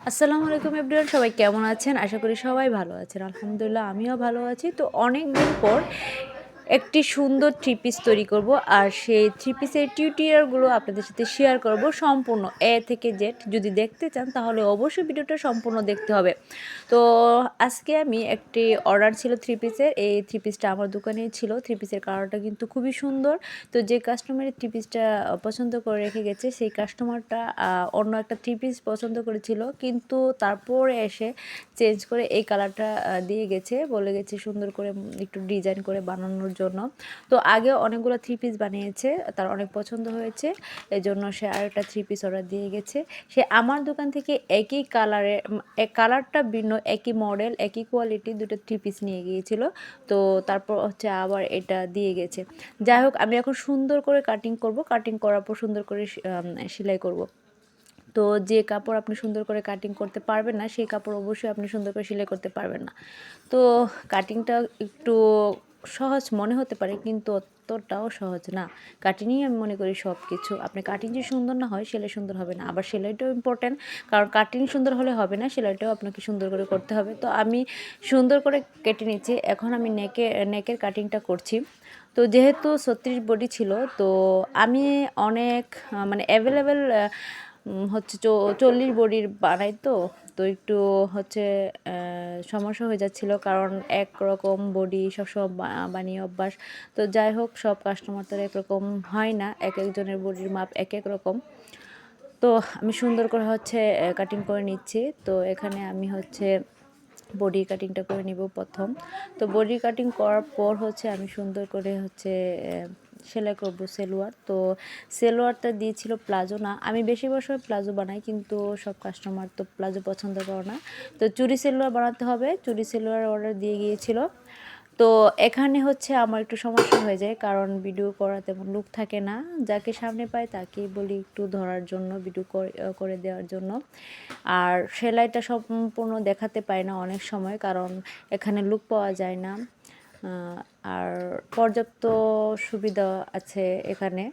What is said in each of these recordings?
আসসালামু আলাইকুম এভরিওয়ান, সবাই কেমন আছেন? আশা করি সবাই ভালো আছেন। আলহামদুলিল্লাহ আমিও ভালো আছি। তো অনেক দিন পর একটি সুন্দর থ্রি পিস তৈরি করব, আর সেই থ্রি পিসের টিউটোরিয়ালগুলো আপনাদের সাথে শেয়ার করব সম্পূর্ণ এ থেকে জেড। যদি দেখতে চান তাহলে অবশ্যই ভিডিওটা সম্পূর্ণ দেখতে হবে। তো আজকে আমি একটি অর্ডার ছিল থ্রি পিসের, এই থ্রি পিসটা আমার দোকানেই ছিল। থ্রি পিসের কালারটা কিন্তু খুবই সুন্দর। তো যে কাস্টমারের থ্রি পিসটা পছন্দ করে রেখে গেছে, সেই কাস্টমারটা অন্য একটা থ্রি পিস পছন্দ করেছিল, কিন্তু তারপরে এসে চেঞ্জ করে এই কালারটা দিয়ে গেছে, বলে গেছে সুন্দর করে একটু ডিজাইন করে বানানোর জন্য। তো আগে অনেকগুলো থ্রি পিস বানিয়েছে, তার অনেক পছন্দ হয়েছে, এই জন্য সে আরেকটা থ্রি পিস অর্ডার দিয়ে গেছে। সে আমার দোকান থেকে একই কালারের, কালারটা ভিন্ন, একই মডেল একই কোয়ালিটি দুটো থ্রি পিস নিয়ে গিয়েছিল। তো তারপর হচ্ছে আবার এটা দিয়ে গেছে। যাই হোক, আমি এখন সুন্দর করে কাটিং করব, কাটিং করার পর সুন্দর করে সেলাই করব। তো যে কাপড় আপনি সুন্দর করে কাটিং করতে পারবেন না, সেই কাপড় অবশ্যই আপনি সুন্দর করে সেলাই করতে পারবেন না। তো কাটিংটা একটু সহজ মনে হতে পারে, কিন্তু অতটাও সহজ না। কাটিংই আমি মনে করি সব কিছু। আপনি কাটিং যদি সুন্দর না হয়, সেলাই সুন্দর হবে না। আবার সেলাইটাও ইম্পর্ট্যান্ট, কারণ কাটিং সুন্দর হলে হবে না, সেলাইটাও আপনাকে সুন্দর করে করতে হবে। তো আমি সুন্দর করে কেটে নিচ্ছি। এখন আমি নেকের কাটিংটা করছি। তো যেহেতু 36 বডি ছিল, তো আমি অনেক মানে অ্যাভেলেবেল হচ্ছে 40 বডির বানাই। তো তো একটু হচ্ছে সমস্যা হয়ে যাচ্ছিল, কারণ একরকম বডি সবসময় বানিয়ে অভ্যাস। তো যাই হোক, সব কাস্টমার তো একরকম হয় না, এক একজনের বডির মাপ এক এক রকম। তো আমি সুন্দর করে হচ্ছে কাটিং করে নিচ্ছি। তো এখানে আমি হচ্ছে বডি কাটিংটা করে নিব প্রথম। তো বডি কাটিং করার পর হচ্ছে আমি সুন্দর করে হচ্ছে সেলাই করব সেলোয়ার। তো সেলোয়ারটা দিয়েছিল প্লাজো, না আমি বেশিরভাগ সময় প্লাজো বানাই, কিন্তু সব কাস্টমার তো প্লাজো পছন্দ করে না। তো চুড়ি সেলোয়ার বানাতে হবে, চুড়ি সেলোয়ার অর্ডার দিয়ে গিয়েছিল। তো এখানে হচ্ছে আমার একটু সমস্যা হয়ে যায়, কারণ ভিডিও করা তেমন লুক থাকে না। যাকে সামনে পাই তাকেই বলি একটু ধরার জন্য, ভিডিও করে দেওয়ার জন্য। আর সেলাইটা সম্পূর্ণ দেখাতে পাই না অনেক সময়, কারণ এখানে লুক পাওয়া যায় না। আর পর্যাপ্ত সুবিধা আছে এখানে,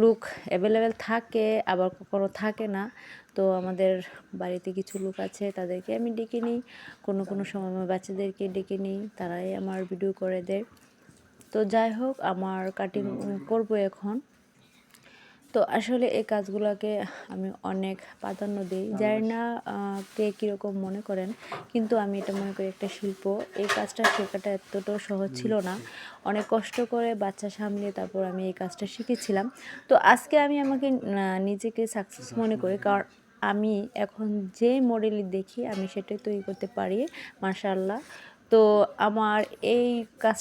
লুক অ্যাভেলেবেল থাকে, আবার কখনো থাকে না। তো আমাদের বাড়িতে কিছু লোক আছে, তাদেরকে আমি ডেকে নিই। কোনো কোনো সময় আমার বাচ্চাদেরকে ডেকে নিই, তারাই আমার ভিডিও করে দেয়। তো যাই হোক, আমার কাটিং করব এখন। তো আসলে এই কাজগুলোকে আমি অনেক প্রাধান্য দিই। জানি না কে কীরকম মনে করেন, কিন্তু আমি এটা মনে করি একটা শিল্প। এই কাজটা শেখাটা এতটাও সহজ ছিল না, অনেক কষ্ট করে বাচ্চা সামলিয়ে তারপর আমি এই কাজটা শিখেছিলাম। তো আজকে আমি আমাকে নিজেকে সাকসেস মনে করি, কারণ আমি এখন যে মডেলই দেখি আমি সেটাই তৈরি করতে পারি, মাশাআল্লাহ। তো আমার এই কাজ